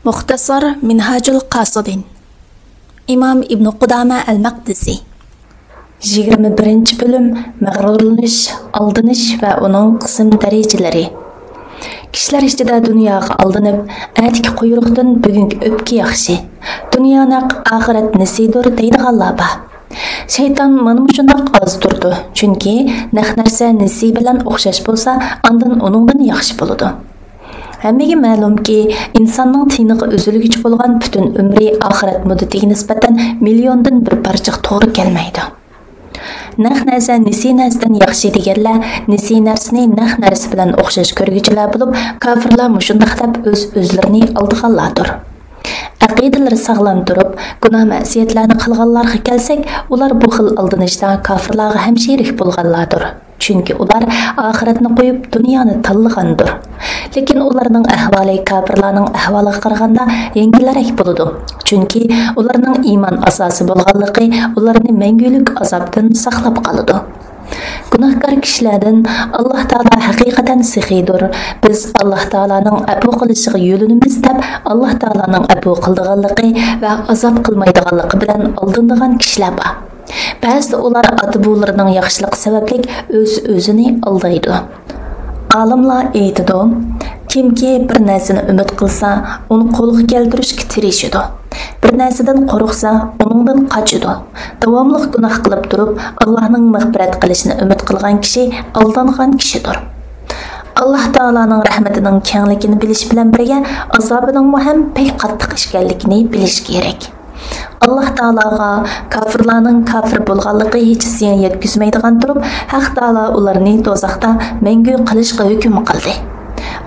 Muxtasar Minhajul Qasidin İmam İbn Qudama el-Maqdisi 21. bölüm Mağrurlanish, aldanish va uning qism darajalari. Kishilar ichida dunyoga aldanib, atiki quyruqdan bugungi o'pki yaxshi. Dunyoning oxirat nasidur deydiganlar bor. Shayton mana shundoq oz turdi. Chunki naq narsa nasi bilan o'xshash bo'lsa, ondan uningdan yaxshi bo'ladi. Hammaga ma'lumki, insonning tiniga o'zilgich bo'lgan butun umri oxirat muddatiga nisbatan milliondan bir parcha to'g'ri kelmaydi. Naq narsa nisi narsadan yaxshi deganlar, nisi narsani naq narsa bilan o'xshash ko'rguchilar bo'lib, kofirlar mushundaq deb o'zlarini aldiganlardir. Aqidalari sog'lom turib, gunoh ma'siyatlarni qilganlarga kelsak, ular bu xil aldanishda kofirlarga ham sherik bo'lganlardir. Chunki ular oxiratni qo'yib dunyoni tanlagandir. Lekin ularning ahvoli kofirlarning ahvoliga qaraganda yengilroq bo'ladi. Chunki ularning iymon asosi bo'lganligi ularni mangulik azobdan saqlab qoladi. Gunohkor kishilardan Alloh taolo haqiqatan saxiydir. Biz Alloh taolaning afu qilishiga yo'linimiz deb Alloh taolaning afu qildiganligi va azob qilmaydiganligi bilan oldindigan kishilar bor. Ba'zida ular ota-bobolarining yaxshiligi sababli o'z-o'zini aldaydi. Olimlar aytadi, kimki bir narsani umid qilsa, uni qo'lga keltirishga tirishadi. Bir narsadan qo'rqsa, uningdan qochadi. Davomli gunoh qilib turib, Allohning mag'firat qilishini umid qilgan kishi aldangan kishidir. Alloh taolaning rahmatining kengligini bilish bilan birga azobining ham pek qattiq ekanligini bilish kerak. Alloh taologa kofirlarning kofir bo'lganligi hech ziyon yetkazmaydigan turib, Haq taolo ularni do'zaxda mangu qilishga hukm qildi.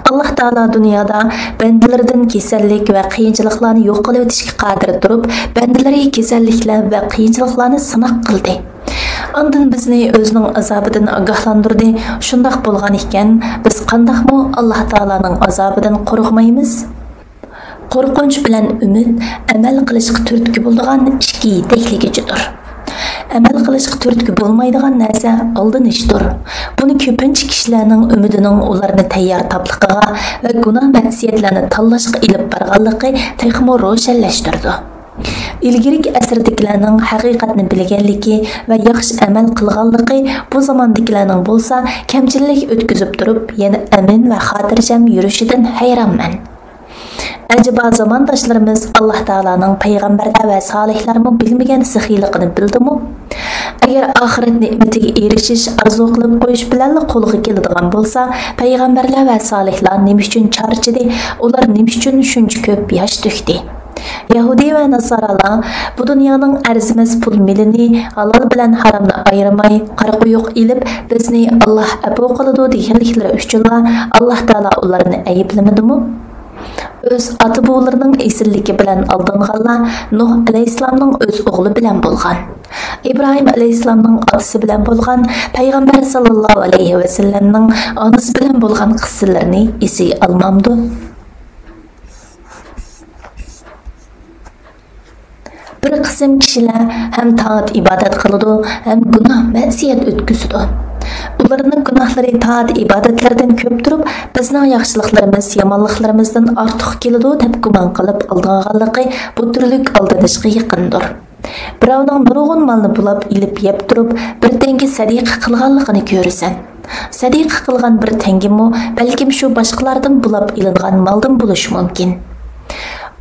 Alloh taolo dunyoda bandalaridan kasallik va qiyinchiliklarni yo'q qilib o'tishga qodir turib, bandalariga kasalliklar va qiyinchiliklarni sinoq qildi. Ondan bizni o'zining azobidan ogohlantirdi. Shundoq bo'lgan ekan, biz qandoqmi Alloh taolaning azobidan qo'rqmaymiz? Qo'rqinch bilan umid amal qilishga turtki bo'lgan ikki yetakligidir. Amal qilishga turtki bo'lmaydigan narsa aldanishdir. Buni ko'pincha kishilarning umidining ularni tayyor tabliqiga va gunoh ma'siyatlarni tanlashga ilib borganligi texmo ro'shanlashtirdi. Ilgirki asrdagilarning haqiqatni bilganligi va yaxshi amal qilganligi bu zamondagilarning bo'lsa, kamchilik o'tkazib turib, yana amin va xotirjam yurishidan hayronman. Acaba zamandaşlarımız Allah Teala'nın peygamberler ve salihlerimi bilmegen sıhhilikini bildi mi? Eğer ahiret nimetine erişiş arzu kılıp koyuş bilenle koluğu keladigan bolsa, peygamberler ve salihler nima üçün charchidi, ular nima üçün shuncha ko'p yosh to'kdi. Yahudi ve Nasaralar bu dünyanın arzimas pul milini halal bilen haramni ayırmay, qaraqo'yuq ilib bizni Allah afu qiladi deganliklari uchunlar Allah Teala ularni ayiblamadimi? Öz ata-bobolarining esilligi bilan aldanganlar Nuh alayhissalomning o'z o'g'li bilan bo'lgan. İbrahim alayhissalomning otasi bilan bo'lgan, payg'ambar sallallohu alayhi va sallamning onasi bilan bo'lgan qissalarni esiga olmamdi. Bir qism kishilar ham taat ibodat qiladi, ham gunoh ma'siyat o'tkazadi. Ularning gunohlari taat ibodatlardan ko'p turib, bizning yaxshiliklarimiz yomonliklarimizdan ortiq keladi deb gumon qilib aldanganligi bu turlik aldanishga yaqindir. Birovning nurg'un molni bulab ilib yeb turib, bir tengi sadiqa qilganligini ko'rasan. Sadiqa qilgan bir tengimi balkim shu boshqalardan bulab ilingan moldan bo'lishi mumkin.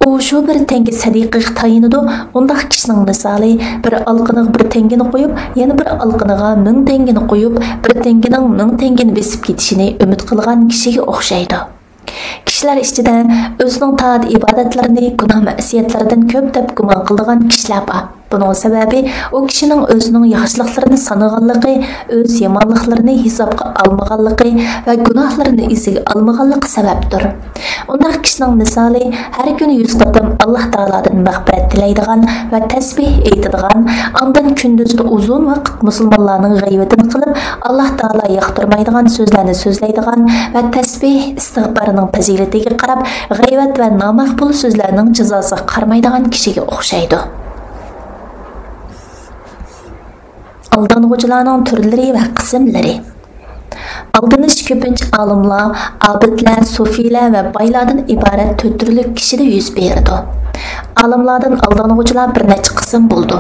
U shu bir tengi sadiqaga tayinadi. Undaq kishining misoli bir alqiniga bir tengini qo'yib, yana bir alqiniga 1000 tengini qo'yib, bir tengining 1000 tengini besib ketishini umid qilgan kishiga o'xshaydi. Kishilar ichida o'zining taat ibodatlarini gunoh ma'siyatlaridan ko'p deb gumon qilgan kishilar bor. Buning sababi u kishining o'zining yaxshiliklarini sanaganligi, o'z yomonliklarini hisobga olmaganligi va gunohlarini iziga olmaganligi sababdir. Undaq kishining misoli har kuni 100 qatam Alloh taoladan mag'firat tilaydigan va tasbih aytadigan, ondan kunduzda uzun vaqt musulmonlarning g'aybatini qilib, Alloh taolo yoqtirmaydigan so'zlarni so'zlaydigan va tasbih istig'forining fazilatiga qarab, g'aybat va nomaqbul so'zlarning jazosiga qarmaydigan kishiga o'xshaydi. Aldang'uchilarning turlari va qismlari. Aldınış köpünç alımlar, abidler, sufiyler ve baylardan ibaret tötürlük kişide yüz berdi. Alimlardan aldanğuchilar bir necha qism bo'ldi.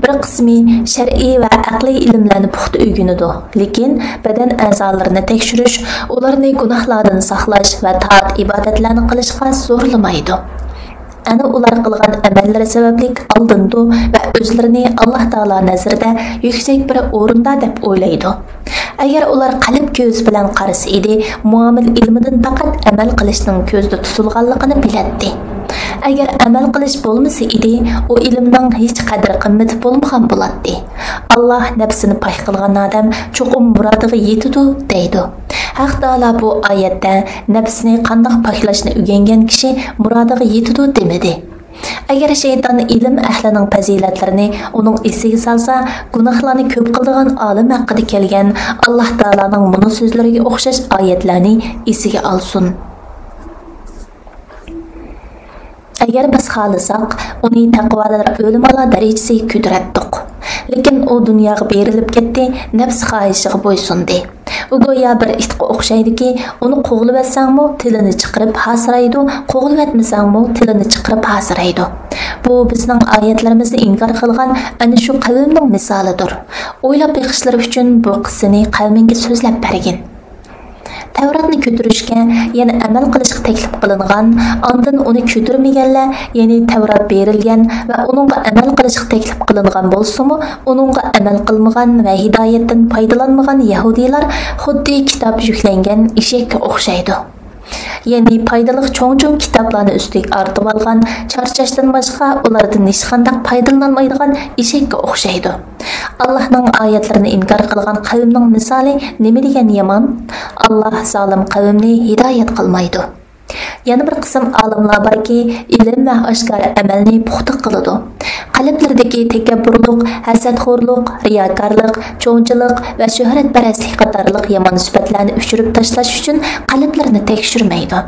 Bir qismi shar'iy va aqliy ilmlarni puxta o'rganadi, lekin badan a'zolarini tekshirish, ularni gunohlardan saqlash va toat ibodatlarni qilishga zo'rlamaydi. Ana ular qilgan amallari sababli aldindi va o'zlarini Alloh taolo nazarida yuksak bir o'rinda deb o'ylaydi. Agar ular qalb ko'z bilan qarasa edi, muomil ilmidan faqat amal qilishning ko'zda tutilganligini biladi. Agar amal qilish bo'lmasa edi, u ilmning hech qadr qimmati bo'lmagan bo'ladi. Alloh nafsini pay qilgan odam cho'qim murodiga yetadi deydi. Haq taolo bu oyatda nafsini qanday paklashni o'rgangan kishi murodiga yetadi demadi. Agar shayton ilm ahlining fazilatlarini uning esiga solsa, gunohlarni ko'p qilgan olim haqida kelgan Alloh taolaning buni so'zlariga o'xshash oyatlarni esiga olsin. Agar biz xohlasak, uni taqvolar o'limalar darajasiga ko'tardik. Lekin u dunyoga berilib ketdi, nafs xohishiga bo'ysundi. U go'yo bir itga o'xshaydiki, uni qo'g'lib etsangmi, tilini chiqarib hasraydi, qo'g'lib etmasangmi, tilini chiqarib hasraydi. Bu bizning oyatlarimizni inkor qilgan ana shu qavmning misolidir. O'ylab beqishlar uchun bu qissani qavminga so'zlab bergin. Tavratni ko'tarishga, yana amal qilishga taklif qilingan, ondan uni ko'tarmaganlar, ya'ni Tavrat berilgan va uningga amal qilishga taklif qilingan bo'lsa-mu, uningga amal qilmagan va hidoyatdan foydalanmagan yahudiylar xuddi kitob yuklangan eshakka o'xshaydi. Ya'ni foydali cho'ng-cho'ng kitoblarni ustiga ortib olgan, charchashdan boshqa ulardan hech qanday foydalanolmaydigan eshakka o'xshaydi. Allohning oyatlarini inkor qilgan qavmning misoli nima degan yomon? Alloh zolim qavmni hidoyat qilmaydi. Yana bir qism olimlar borki, ilm va oshkor amalni puxta qiladi. Qalblaridagi takabburlik, hasadxo'rlik, riyokorlik, cho'ngchilik va shuhratparastlik qatorliq yomon sifatlarni o'chirib tashlash uchun qalblarini tekshirmaydi.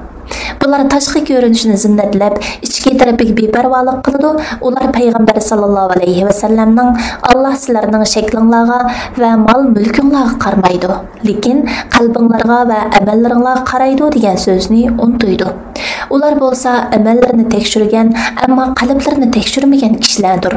Bular tashqi ko'rinishini zinnatlab, ichki tarafiga beparvolik qiladi. Ular payg'ambar sallallohu alayhi va sallamning Alloh sizlarning shaklinglarga va mol-mulkinglarga qaramaydi, lekin qalbinglarga va amallaringlarga qaraydi degan so'zni unutmaydi. Ular bo'lsa amallarini tekshirgan, ammo qalblarini tekshirmagan kishilardir.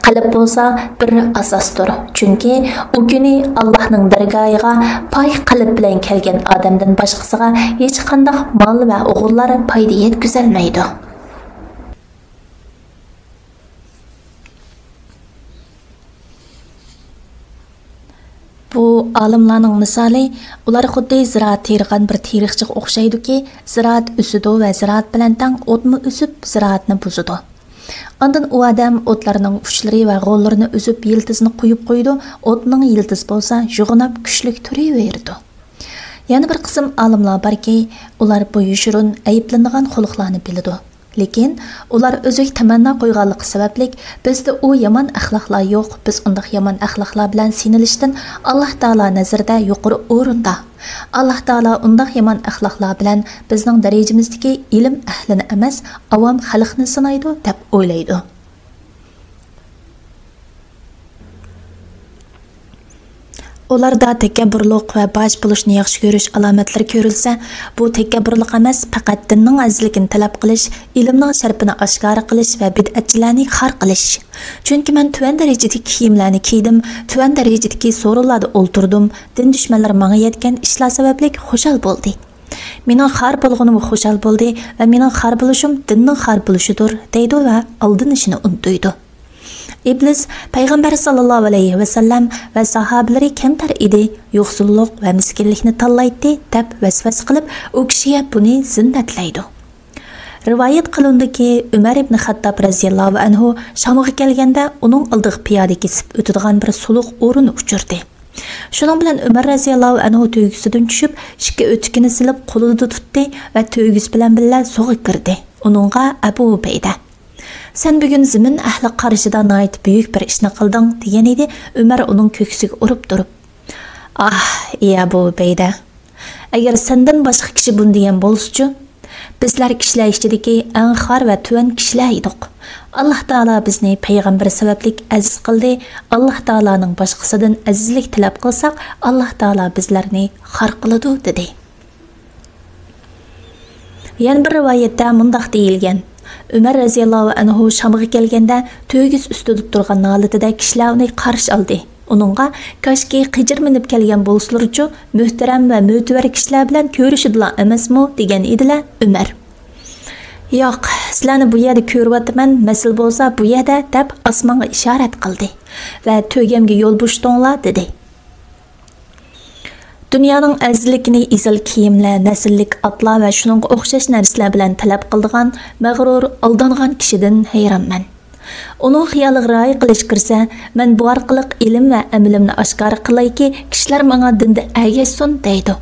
Qalb bo'lsa bir asosdir. Chunki u kuni Allohning dargohiga pay qalb bilan kelgan odamdan boshqasiga hech qanday mol va o'g'illar foyda yetkazolmaydi. Bu olimlarning misoli, ular xuddi ziroat tergan bir terixchiga o'xshaydi-ki, ziroat o'sidi va ziroat bilan tang o'tni o'sib, ziroatni buzadi. Ondan u odam o'tlarning uchlari va g'o'llarini o'zib yildizni qo'yib qo'ydi, o'tning yildiz bo'lsa, yug'inab kuchlik turaverdi. Yana bir qism olimlar borki, ular bu yushirin ayiblanadigan xulqlarni biladi. Lekin ular o'zak tamanno qo'yganligi sababli bizda u yomon axloqlar yo'q. Biz undaq yomon axloqlar bilan sinilishdan Alloh taolo nazarida yuqori o'rinda. Alloh taolo undaq yomon axloqlar bilan bizning darajamizdagi ilm ahlini emas, avom xalqni sinaydi deb o'ylaydi. Ularda takabburlik va baş bo'lishni yaxshi ko'rish alomatlari ko'rilsa, bu takabburlik emas, faqat dinning azizligini talab qilish, ilmning sharpini oshkor qilish va bid'atchilarni xor qilish. Chunki men tuvan darajadagi kiyimlarni kiydim, tuvan darajadagi so'rinlarda o'ltirdim, din dushmanlari menga yetgan ishlar sababli xushal bo'ldi. Mening xor bo'lganim xushal bo'ldi va mening xor bo'lishim dinning xor bo'lishidir, deydi va aldinishini unutdi. İblis Peygamber sallallahu aleyhi ve sellem ve sahabeleri kemtar idi, yo'qsullik va miskinlikni tanlaydi deb vasvas qilib, u kishiga buni zinnatlaydi. Rivoyat qilindiki, Umar ibn Xattob radhiyallohu anhu Shamga kelganda uning oldiga piyoda kesib o'tadigan bir suluq o'rin uchirdi. Shuning bilan Umar radhiyallohu anhu to'ygisidan tushib, ikki o'tkini silib qo'lida tutdi va to'ygis bilan birga sug'ga kirdi. Uningga Abu Ubayda: "Sen bugün zimin ahli qarshida nayt büyük bir ishni qilding" degan edi. Umar uning ko'ksiga urib turib: "Ah, ey Abu Ubayda, agar sendan boshqa kishi buni degan bo'lsa-chi, Bizlar kishilar ichidagi eng xor va tuvan kishilar edik. Alloh taolo bizni payg'ambar sababli aziz qildi. Alloh taoloning boshqasidan azizlik tilab qilsak, Alloh taolo bizlarni xor qiladi dedi. Yana bir rivoyatda mundaq deyilgan: Umar raziyallohu anhu Shamga kelganda to'ygiz ustida turgan holatida kishilar uni qarshi oldi. Uningga kashki qijir minib kelgan bo'lsalarchu muhtaram va mo'tabar kishilar bilan ko'rishdilar emasmi degan edilar Umar. Yo'q, sizlarni bu yerda ko'ryapman, masal bo'lsa bu yerda deb osmonga ishorat qildi va to'ygamga yo'l bo'shdinglar dedi. Dunyoning azizligini izil kiyimlar, nasllik atlar va shuningga o'xshash narsalar bilan talab qildigan mag'rur, aldangan kishidan hayronman. Onun xiyoliga rioya qilish kirsa, men bu orqali ilm va amalimni oshkor qilayki, kishilar menga dinda agashsin deydi.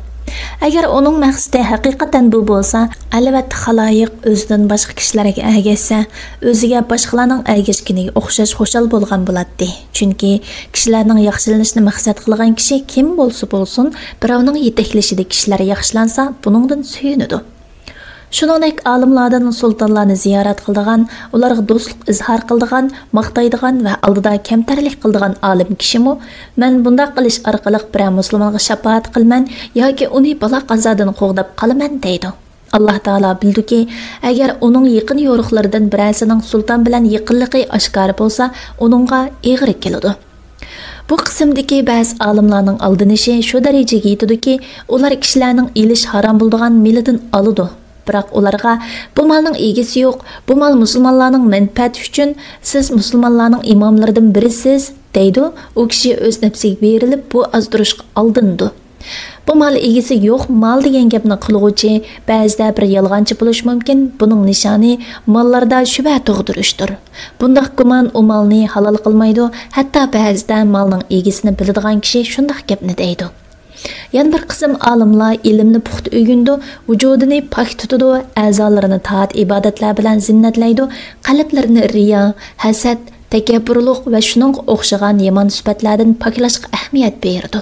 Agar uning maqsadi haqiqatan bu bo'lsa, albatta xaloyiq o'zidan boshqa kishilarga agashsa, o'ziga boshqalarning agashganiga o'xshash xo'shal bo'lgan bo'ladi. Chunki kishilarning yaxshilanishini maqsad qilgan kishi kim bo'lsa bo'lsin, birovning yetaklashida kishilar yaxshilansa, buningdan suyunadi. Shuningdek, olimlardan sultonlarni ziyorat qildigan, ularga do'stlik izhor qildigan, maqtaydigan va oldida kamtarlik qildigan olim kishimi, men bunday qilish orqali bir musulmonga shafaat qilman yoki uni balo qazodan qo'g'dab qolaman deydi. Alloh taolo bildiki, agar uning yaqin yo'riqlaridan birasining sulton bilan yaqinligi oshkor bo'lsa, uningga egri keladi. Bu qismdagi ba'zi olimlarning aldinishi shu darajaga yetadiki, ular kishilarning elish harom bo'lgan millidan oladi. Biroq ularga bu malning egisi yo'q, bu mal musulmonlarning manfaati uchun siz musulmonlarning imomlaridan birisiz deydi. U kishi o'z nafsiga berilib bu azdirishga oldindi. Bu mal egisi yo'q, mal degan gapni qilg'uvchi ba'zida bir yolg'onchi bo'lish mumkin. Buning nishoni mallarda shubha tug'dirishdir. Bundaq gumon u malni halol qilmaydi. Hatto ba'zida malning egisini biladigan kishi shunday gapni deydi. Yana bir qism olimlar ilmni puxta o'rgandi, vujudini pok tutadi, a'zolarini taat ibodatlar bilan zinnatlaydi, qalblarini riyo, hasad, takabburlik va shuningga o'xshagan yomon sifatlardan poklashga ahamiyat berdi.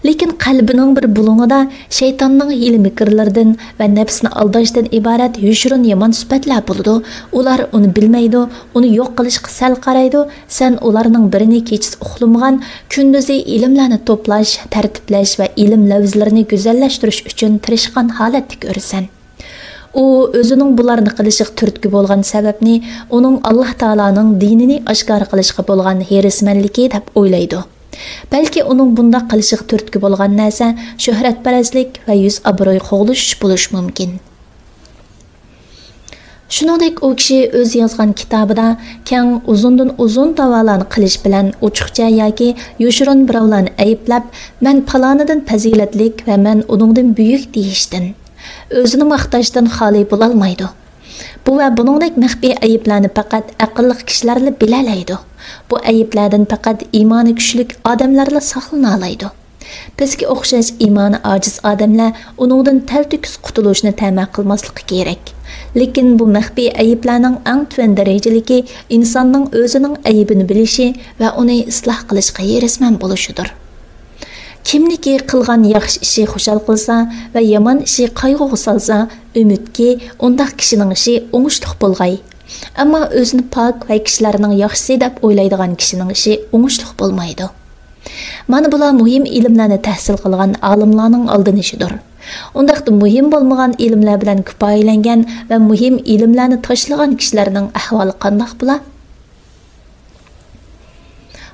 Lekin qalbining bir bulungida shaytonning hiyla mikrlaridan va nafsni aldashdan iborat yushirin yomon sifatlar bo'ladi. Ular uni bilmaydi, uni yo'q qilishga sal qaraydi. Sen ularning birini kechasi uxlamagan, kunduzi ilmlarni to'plash, tartiblash va ilm lafzlarini go'zallashtirish uchun tirishgan holatda ko'rasan. U o'zining bularni qilishiga turtki bo'lgan sababni uning Alloh taolaning dinini oshkor qilishga bo'lgan herismanligi deb o'ylaydi. Balki uning bunda qilishiga turtki bo'lgan narsa shuhratparastlik va yuz obro'y qo'g'lish bo'lishi mumkin. Shuningdek, u kishi o'z yozgan kitobida keng uzundan uzun da'volarni qilish bilan ochiqcha yoki yoshirin birovlarni ayblab, men falonidan fazilatlik va men uningdan buyuk deyishdan, o'zini maqtashdan xoli bo'la olmaydi. Bu va buningdek maxfiy ayiblarni faqat aqlli kishilarla bilalaydi. Bu ayiblardan faqat iymoni kuchli odamlarla saqlana oladi. Bizga o'xshash iymoni ojiz odamlar uningdan taltikus qutulishni ta'min qilmasligi kerak. Lekin bu maxfiy ayiblarning eng tuvan darajadagi insonning o'zining ayibini bilishi va uni isloh qilishga yerisman bo'lishidir. Kimniki qilgan yaxshi ishi xushal qilsa va yomon ishi qayg'uga solsa, umidki undaq kishining ishi o'ngishli bo'lg'ay. Ammo o'zini pok va kishilarning yaxshisi deb o'ylaydigan kishining ishi o'ngishli bo'lmaydi. Mana bular muhim ilmlarni tahsil qilgan olimlarning oldinishidir. Undaqda muhim bo'lmagan ilmlar bilan kifoyalangan va muhim ilmlarni tashlagan kishilarning ahvoli qanday bo'lar?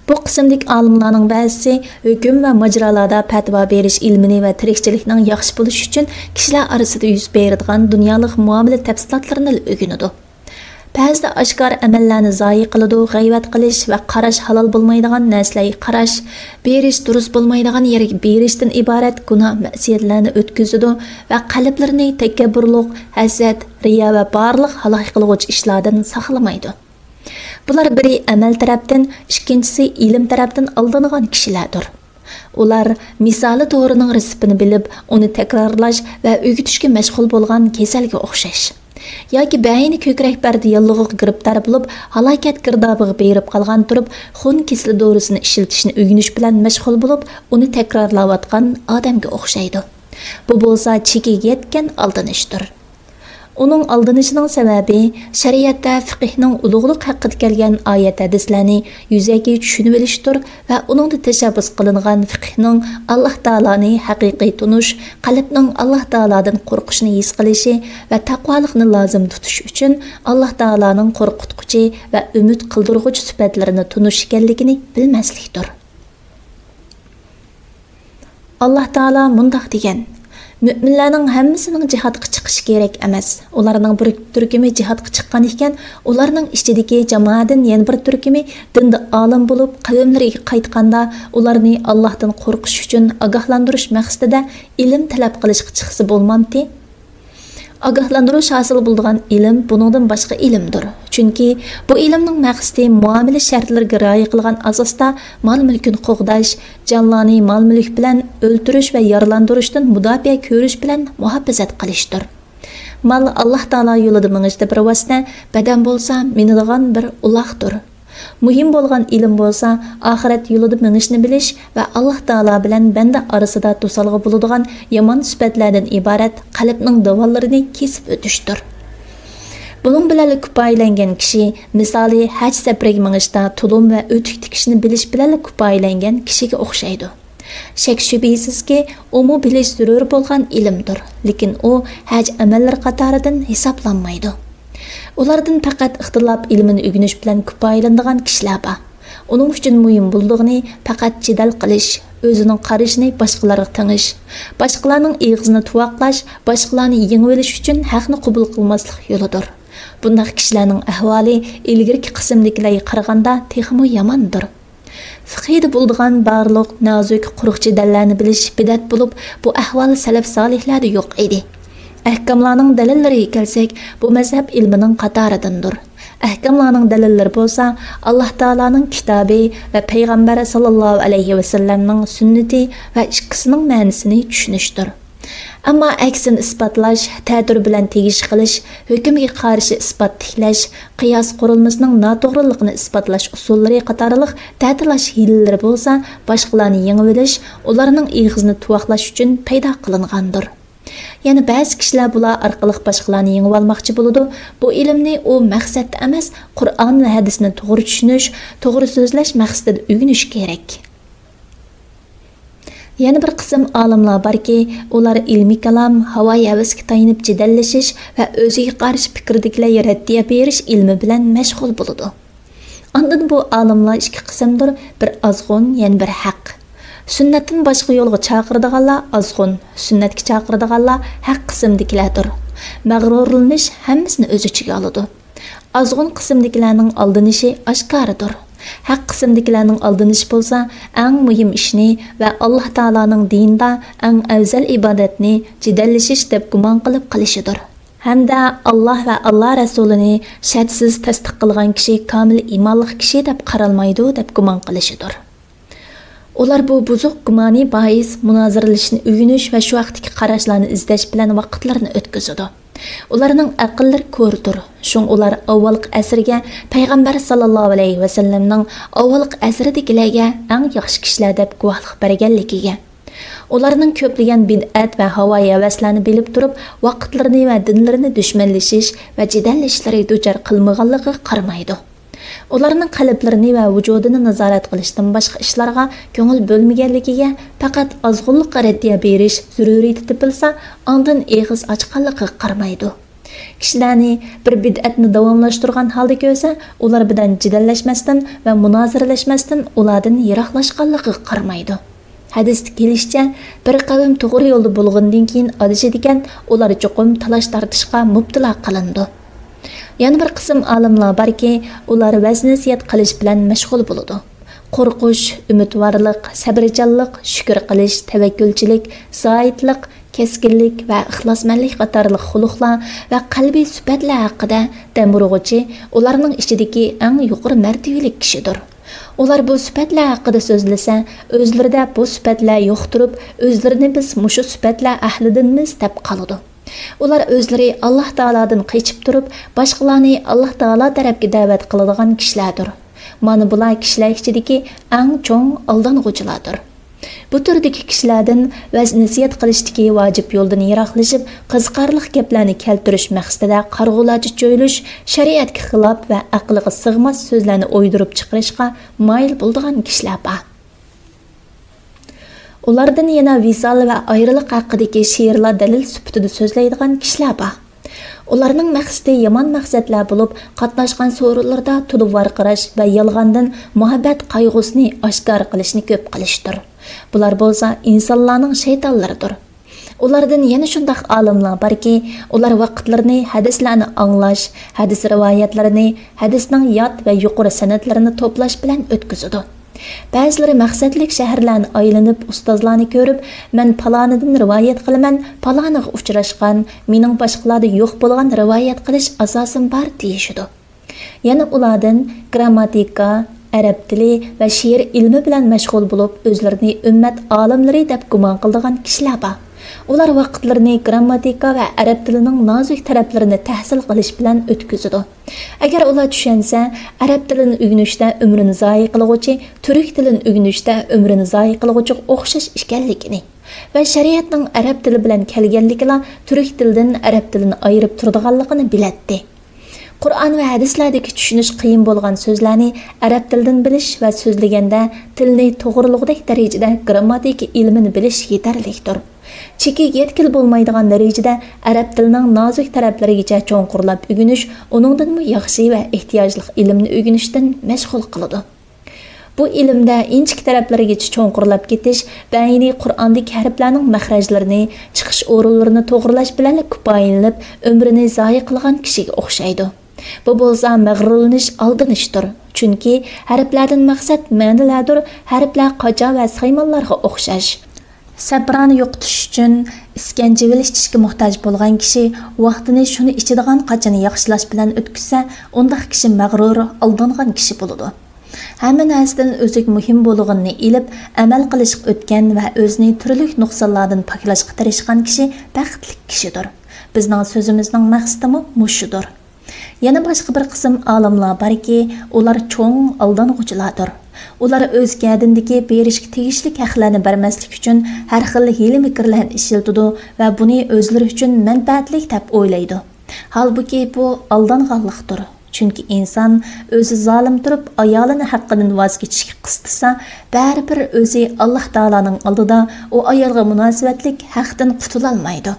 Bu qismdagi olimlarning ba'zisi hukm va majrolarda fatvo berish ilmini va tirikchilikning yaxshi bo'lishi uchun kishilar orasida yuz beradigan dunyolik muomala tafsilotlarini o'rganadi. Ba'zida oshkor amallarni zoyi qiladi, g'ayvat qilish va qarash halol bo'lmaydigan narsalarga qarash, berish durust bo'lmaydigan yerga berishdan iborat gunoh ma'siyatlarni o'tkazadi va qalblarini takabburlik, hasad, riyo va barliq halol qiluvchi ishlardan saqlamaydi. Bular biri amal tarafdan, ikkinchisi ilm tarafdan aldangan kishilardir. Ular misoli to'g'rining reseptini bilib, uni takrorlash va o'rgatishga mashg'ul bo'lgan kasalga o'xshash. Yoki bayni ko'krak bardi yallig'iga giribdor bo'lib, halokat girdobiga berib qolgan turib, xun kesli dorisini ishlatishni o'rganish bilan mashg'ul bo'lib, uni takrorlayotgan odamga o'xshaydi. Bu bo'lsa chekiga yetgan aldanishdir. Uning aldanishining sababi shariatda fiqhning ulug'liq haqida kelgan oyat hadislarni yuzaga tushunib olishdir va uningda tashabbus qilingan fiqhning Alloh taoloni haqiqiy tunish, qalbning Alloh taolodan qo'rqishni his qilishi va taqvolikni lozim tutish uchun Alloh taoloning qo'rqitquchi va umid qildirg'uchi sifatlarini tunish ekanligini bilmaslikdir. Alloh taolo mundaq degan: Müminlərning hammasining jihadga chiqishi kerak emas. Ularning bir turkumi jihadga chiqqan ekan, ularning ichidagi jamoadan yana bir turkumi dinda olim bo'lib, qavmlariga qaytganda ularni Allohdan qo'rqish uchun ogohlantirish maqsadida ilm talab qilishga chiqsa bo'lmamdi. Ogohlantirish hosil bo'lgan ilm buningdan boshqa ilmdir. Chunki bu ilmning maqsadi muomala shartlariga rioya qilgan asosda mol-mulkni qo'g'dash, jonlarni mol-mulk bilan o'ltirish va yaralantirishdan mudofaa ko'rish bilan muhofazat qilishdir. Mal Alloh taolo yo'lida minishda bir vosita, badan bo'lsa minadigan bir uloqdir. Muhim bo'lgan ilm bo'lsa, oxirat yo'lida minishni bilish va Alloh taolo bilan banda orasida to'salg'i bo'ladigan yomon sifatlardan iborat qalbning davollarini kesib o'tishdir. Bunun bilan kifoyalangan kishi, misoli haj safariga minishda tulum va o'tik tikishni bilish bilan kifoyalangan kishiga o'xshaydi. Shak shubhisizki, u bilish zarur bo'lgan ilmdir, lekin u haj amallar qatoridan hisoblanmaydi. Ulardan faqat ixtilof ilmini o'rganish bilan kifoyalanadigan kishilar bor. Uning uchun muhim bo'ldig'ini faqat jidal qilish, o'zining qarashini boshqalarga tangish, boshqalarning og'zini tuvoqlash, boshqalarni yengib olish uchun haqni qabul qilmaslik yo'lidir. Bunday kishilarning ahvoli ilgirki qismdagilarga qaraganda texmo yomondir. Fiqhida bo'lgan barliq nozik quruq jidallarni bilish bidat bo'lib, bu ahvol salaf solihlarda yo'q edi. Ahkamlarning dalillariga kelsak, bu mazhab ilmining qatoridandir. Ahkamlarning dalillari bo'lsa, Alloh taolaning kitobi va payg'ambar sallallohu alayhi va sallamning sunnati va ikkisining ma'nosini tushunishdir. Ammo aksini isbotlash, ta'dir bilan tegish qilish, hukmga qarshi isbot tiklash, qiyos qurilmasining noto'g'riligini isbotlash usullari qatorliq ta'tirlash hiylari bo'lsa, boshqalarni yengib olish, ularning ig'zini tuvoqlash uchun paydo qilingandir. Yani ba'zi kishilar bular orqali boshqalarni yengib olmoqchi bo'ladi. Bu ilmni u maqsadda emas, Qur'on va hadisni to'g'ri tushunish, to'g'ri so'zlash maqsadida o'rganish kerak. Yana bir qism olimlar borki, ular ilmiy kalam, havoyi havasga tayinib jidallashish va o'ziga qarshi fikrdagilarga raddiya berish ilmi bilan mashg'ul bo'ladi. Ondan bu olimlar ikki qismdir, bir azg'un, yana bir haq. Sünnatdan boshqa yo'lga chaqiradiganlar azg'un, sunnatga chaqiradiganlar haq qismdagilardir. Mag'rurlanish hammasini o'z ichiga oladi. Azg'un qismdagilarning aldinishi oshkoridir. Haq qismdagilarning aldinishi bo'lsa, eng muhim ishni va Alloh taolaning dinida eng afzal ibodatni jidallashish deb gumon qilib qilishidir. Hamda Alloh va Alloh rasulini shartsiz tasdiq qilgan kishi komil iymonli kishi deb qaralmaydi deb gumon qilishidir. Ular bu buzuq gumoni bois munoziralashni o'rganish va shu vaqtdagi qarashlarni izlash bilan vaqtlarini o'tkazadi. Ularning aqllari ko'rdir. Shun ular avvalgi asrga payg'ambar sallallohu alayhi va sallamning avvalgi asridagilarga eng yaxshi kishilar deb guvohlik berganligiga. Ularning ko'plagan bid'at va havoyi havaslarni bilib turib, vaqtlarini va dinlarini dushmanlashish va jidallashlariga duchor qilmaganligiga qaramaydi. Ularning qalblarini va vujudini nazorat qilishdan boshqa ishlarga ko'ngil bo'lmaganligiga faqat azg'unlik raddiya berish zaruriyati topilsa, ondan eg'iz ochganligiga qaramaydi. Kishilarni bir bid'atni davomlashtirgan holda ko'rsa, ular bilan jidallashmasdan va munoziralashmasdan ulardan yiroqlashganligiga qaramaydi. Hadisda kelishicha, bir qavm to'g'ri yo'lda bo'lgandan keyin adashadigan, ular cho'qim talash tortishga mubtalo qilindi. Yana bir qism olimlar borki, ular vaznasiyat qilish bilan mashg'ul bo'ladi. Qo'rqish, umidvorlik, sabrchanlik, shukr qilish, tavakkulchilik, zoitlik, keskinlik va ixlosmandlik qatorli xuluqlar va qalbiy sifatlar haqida damurg'uchi ularning ichidagi eng yuqori martabali kishidir. Ular bu sifatlar haqida so'zlasa, o'zlarida bu sifatlar yo'q turib, o'zlarini biz mushu sifatlar ahlidanmiz deb qoladi. Ular o'zlari Alloh taoladan qochib turib, boshqalarni Alloh taolo tarafga da'vat qiladigan kishilardir. Mana bular kishilar ichidagi eng cho'ng aldang'uvchilardir. Bu turdagi kishilardan vaz nasihat qilishdagi vojib yo'ldan yiroqlashib, qiziqarli gaplarni keltirish maqsadida qarg'ularcha cho'yilish, shariatga xilof va aqlga sig'mas so'zlarni o'ydirib chiqarishga moyil bo'lgan kishilar bor. Ulardan yana visol va ayriliq haqidagi she'rlar dalil sifatida so'zlaydigan kishilar bor. Ularning maqsadi yomon maqsadlar bo'lib, qatnashgan so'rovlarda tuluvvar qarash va yolg'ondan muhabbat qayg'usini oshkor qilishni ko'p qilishdir. Bular bo'lsa insonlarning shaytonlaridir. Ulardan yana shundaq olimlar borki, ular vaqtlarini hadislarni anglash, hadis rivoyatlarini, hadisning yod va yuqori san'atlarini to'plash bilan o'tkazadi. Ba'zilari maqsadlik shaharlarni aylanib, ustozlarni ko'rib, "Men palonidan rivoyat qilaman, paloniga uchrashgan, mening boshqalarda yo'q bo'lgan rivoyat qilish asosim bor" deyishadi. Yana ulardan grammatika, arab tili va she'r ilmi bilan mashg'ul bo'lib, o'zlarini ummat olimlari deb gumon qiladigan kishilar bor. Ular vaqtlarini grammatika va arab tilining nozik taraflarini tahsil qilish bilan o'tkazadi. Agar ular tushunsa, arab tilini o'rganishda umrini zoyi qiluvchi, turk tilini o'rganishda umrini zoyi qiluvchi o'xshash ekanligini va shariatning arab tili bilan kelganligini turk tilidan arab tilini ayirib turadiganligini biladi. Qur'on va hadislardagi tushunish qiyin bo'lgan so'zlarni arab tilidan bilish va so'zlaganda tilni to'g'riligidek darajada grammatika ilmini bilish yetarlidir. Cheki yetkil bo'lmaydigan darajada arab tilining nozik taraflarigacha cho'nqurlab o'rganish, uningdan yaxshi va ehtiyojli ilmni o'rganishdan mashg'ul qiladi. Bu ilmda inchik taraflarigacha cho'nqurlab ketish, bayni Qur'ondagi harflarning maxrajlarini, chiqish o'rinlarini to'g'rilash bilan kifoyalanib, umrini zoyi qilgan kishiga o'xshaydi. Bu bo'lsa mag'rurlanish, aldanishdir. Chunki harflardan maqsad ma'nilardir, harflar qaja va saymonlarga o'xshash. Sabrani yo'qotish uchun iskanjavel ichishga muhtoj bo'lgan kishi vaqtini shuni ichadigan qachani yaxshilash bilan o'tkazsa, undaq kishi mag'rur, aldangan kishi bo'ladi. Hamma narsadan o'ziga muhim bo'lganini ilib, amal qilishga o'tgan va o'zini turli nuqsonlardan poklashga tirishgan kishi baxtli kishidir. Bizning so'zimizning maqsadi mushudir. Yana boshqa bir qism olimlar borki, ular cho'ng aldang'uvchilardir. Ular o'z kadindagi berishga tegishli haqlarni bermaslik uchun har xil hiyla-mikrlarni ishlatadi va buni o'zlari uchun manfaatli deb o'ylaydi. Halbuki bu aldanganlikdir. Chunki inson o'zi zolim turib, ayolini haqqidan voz kechishga qistisa, baribir o'zi Alloh taolaning oldida u ayolga munosabatlik haqdan qutula olmaydi.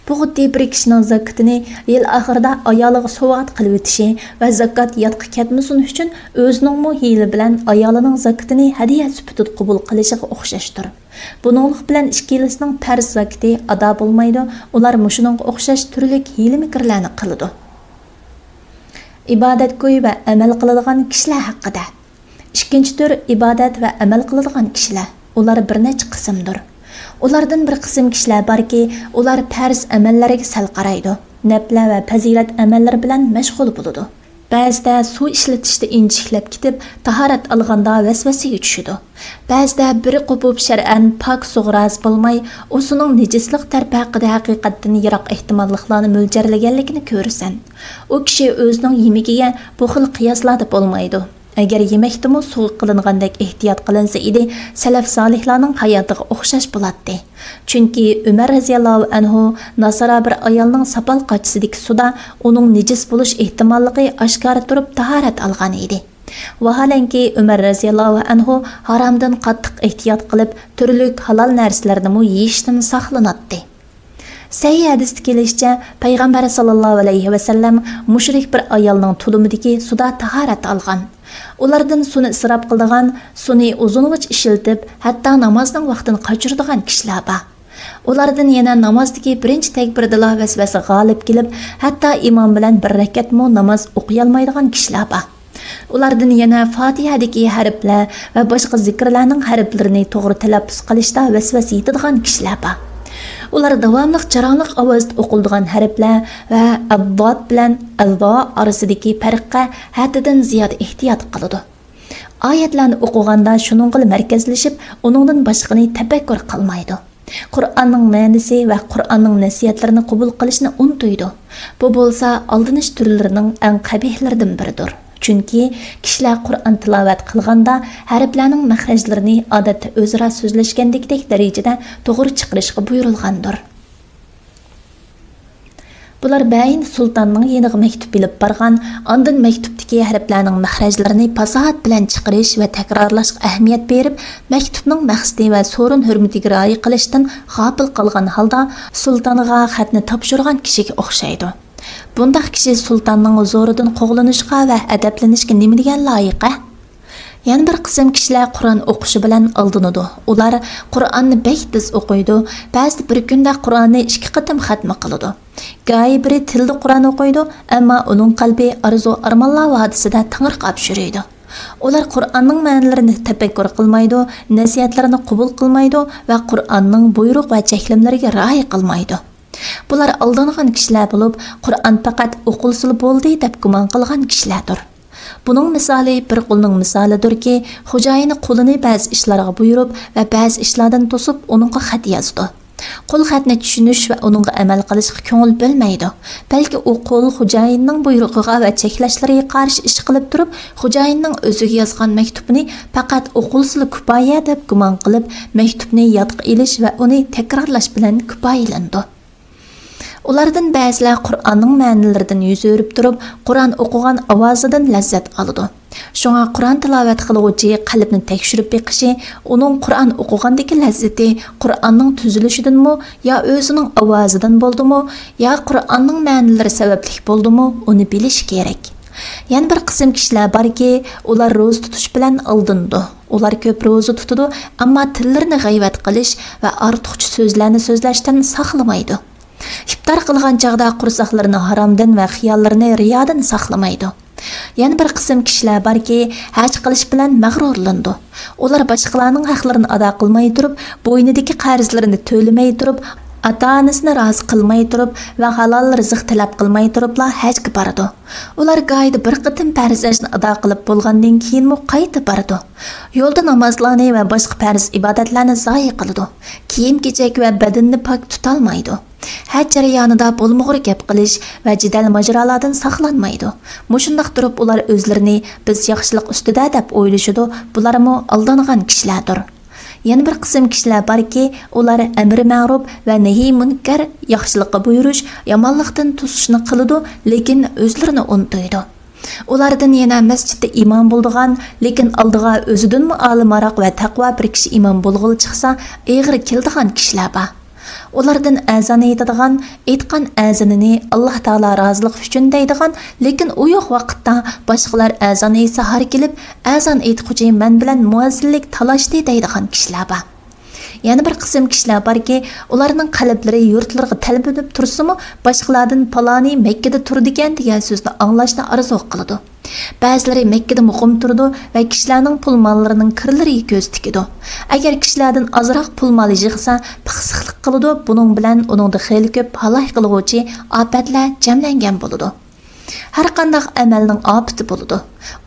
Bu xuddi bir kishining zakotini yil oxirida ayoliga sovg'at qilib o'tishi va zakot yotqa ketmasin uchun o'zining hiyla bilan ayolining zakotini hadiya sifatida qabul qilishiga o'xshashdir. Buninglik bilan ikkilisining farz zakoti ado bo'lmaydi, ular mushuning o'xshash turli hiyla-mikrlarni qiladi. Ibodatgo'y va amal qiladigan kishilar haqida. Ikkinchi tur ibodat va amal qiladigan kishilar. Ular bir necha qismdir. Ulardan bir qism kishilar borki, ular farz amallariga sal qaraydi. Nafla va fazilat amallari bilan mashg'ul bo'ladi. Ba'zida suv ishlatishda injiklab ketib, tahorat olganda vasvasaga tushadi. Ba'zida bir qopib shar'an pok sug'ras bo'lmay, o'sining nejislik tarbi haqida haqiqatdan yiroq ehtimolliklarni mo'ljarlaganligini ko'rsan. U kishi o'zining yemigiga bu xil qiyoslarda bo'lmaydi. Agar yemekdimi suv qilingandek ehtiyot qilinsa edi, salaf solihlarning hayotiga o'xshash bo'ladi. Chunki Umar raziyallohu anhu nasara bir ayolning sapal qachisidagi suda uning nejis bo'lish ehtimolligi oshkor turib tahorat olgan edi. Vaholanki Umar raziyallohu anhu haromdan qattiq ehtiyot qilib, turli halol narsalarni yeyishdan saqlanadi. Sahih hadisda kelishicha, payg'ambar sallallohu alayhi va sallam mushrik bir ayolning tulumidagi suda tahorat olgan. Ulardan suni isrof qiladigan, suni uzunvoch ishiltib, hatto namozning vaqtini qochiradigan kishilar bor. Ulardan yana namozdagi birinchi takbirdala vasvasa g'olib kelib, hatto imom bilan bir rakatmo namoz o'qiy olmaydigan kishilar bor. Ulardan yana Fatihadagi harflar va boshqa zikrlarning harflarini to'g'ri talaffuz qilishda vasvasa yetadigan kishilar bor. Ular davomli jarangliq ovozda o'qiladigan harflar va addod bilan alvo orasidagi farqqa haddidan ziyoda ehtiyot qiladi. Oyatlarni o'qiganda shuningga markazlashib, uningdan boshqani tafakkur qilmaydi. Qur'onning ma'nosi va Qur'onning nasihatlarini qabul qilishni unutmaydi. Bu bo'lsa aldinish turlarining eng qabihlaridan biridir. Chunki kishilar Qur'on tilovat qilganda harflarning maxrajlarini odatda o'zaro so'zlashgandek darajada to'g'ri chiqarishga buyurilgandir. Bular bəyin sultanның yeniği məktub bilib barğan, ondan məktubdakı hərflərinin məxrəclərini fasahat bilan chiqarish və təkrarlashga əhəmiyyət berib, məktubning məqsədi və sorun hörmətiga rioya qilishdan g'afil qolgan holda sultaniga xatni topshirgan kishiga o'xshaydi. Bundaq kishi sultanning huzuridan qo'g'lanishga va adablanishga nima degan loyiqa? Yana bir qism kishilar Qur'on o'qishi bilan aldınıdı. Ular Qur'onni bək tez o'qiydi. Ba'zida bir kunda Qur'onni 2 qatim xatmi qiladi. Gayi biri tilda Qur'on o'qiydi, ammo uning qalbi arzu armonlar vodisida tangirqab yuradi. Ular Qur'onning ma'nolarini tafakkur qilmaydi, nasihatlarini qabul qilmaydi va Qur'onning buyruq va cheklimlariga rioya qilmaydi. Bular aldangan kishilar bo'lib, Qur'on faqat o'qilsa bo'ldi deb gumon qilgan kishilardir. Bunun misali bir qulning misalidirki, xo'jayini qo'lini ba'zi ishlarga buyurib va ba'zi ishlardan to'sib uningga xat yozdi. Qul xatni tushunish va uningga amal qilishga ko'ngil bo'lmaydi. Balki u qul xo'jayinning buyrug'iga va cheklashlariga qarshi ish qilib turib, xo'jayinning o'ziga yozgan maktubini faqat o'qilsa kifoya deb gumon qilib, maktubni yodga olish va uni takrorlash bilan kifoyalandi. Ulardan ba'zilar Qur'onning ma'nolaridan yuz o'rib turib, Qur'on o'qigan ovozidan lazzat oladi. Shunga Qur'on tilovat qiluvchi qalbni tekshirib beqishi, uning Qur'on o'qigandagi lazzati Qur'onning tuzilishidanmi, yo o'zining ovozidan bo'ldimi, yo Qur'onning ma'nolari sababli bo'ldimi, uni bilish kerak. Yana bir qism kishilar borki, ular ro'za tutish bilan aldindi. Ular ko'p ro'za tutadi, ammo tillarini g'ayvat qilish va ortiqcha so'zlarni so'zlashdan saqlamaydi. İftar qilgan chaqda qursaqlarini haromdan va xiyollarini riyodan saqlamaydi. Yana bir qism kishilar borki, haj qilish bilan mag'rurlandi. Ular boshqalarning haqlarini ado qilmay turib, bo'ynidagi qarzlarini to'lamay turib, ota-onasini rozi qilmay turib va halol rizq talab qilmay turibla hajga boradi. Ular go'yda bir qitim farz hajni ado qilib bo'lgandan keyin qaytib boradi. Yo'lda namozlarni va boshqa farz ibodatlarni zoyi qiladi. Kiyim-kechak va badanni pok tutolmaydi. Haj jarayonida bo'lmag'ur gap qilish va jidal majralardan saqlanmaydi. Mushundaq turib ular o'zlarini biz yaxshilik ustida deb o'ylashadi. Bularmi aldangan kishilardir. Yana bir qism kishilar borki, ular amri ma'ruf va nahi munkar, yaxshilikqa buyurish, yomonlikdan to'sishni qiladi, lekin o'zlarini unutadi. Ulardan yana masjidda imom bo'lgan, lekin oldiga o'zidanmi olimaroq va taqvo bir kishi imom bo'lg'il chiqsa, eg'ir keldigan kishilar bor. Ulardan azan aytadigan, aytgan azanini Alloh taolo rozilik uchun deydigan, lekin u yo'q vaqtda boshqalar azan aytsa har kelib, azan aytquchi men bilan muazzinlik talashdi deydigan kishilar bor. Yana bir qism kishilar borki, ularning qalblari yurtlarga talbinib tursimi, boshqalardan paloni Makkada turdi ekan degan so'zni anglashni orzu qiladi. Ba'zilari Makkada muqim turdi va kishilarning pul mollarining kirlariga ko'z tikidi. Agar kishilardan ozroq pul mol yig'sa, piqsiqlik qiladi, buning bilan uningda xeyli ko'p halay qiluvchi ofatlar jamlangan bo'ladi. Har qanday amalning ofati bo'ladi.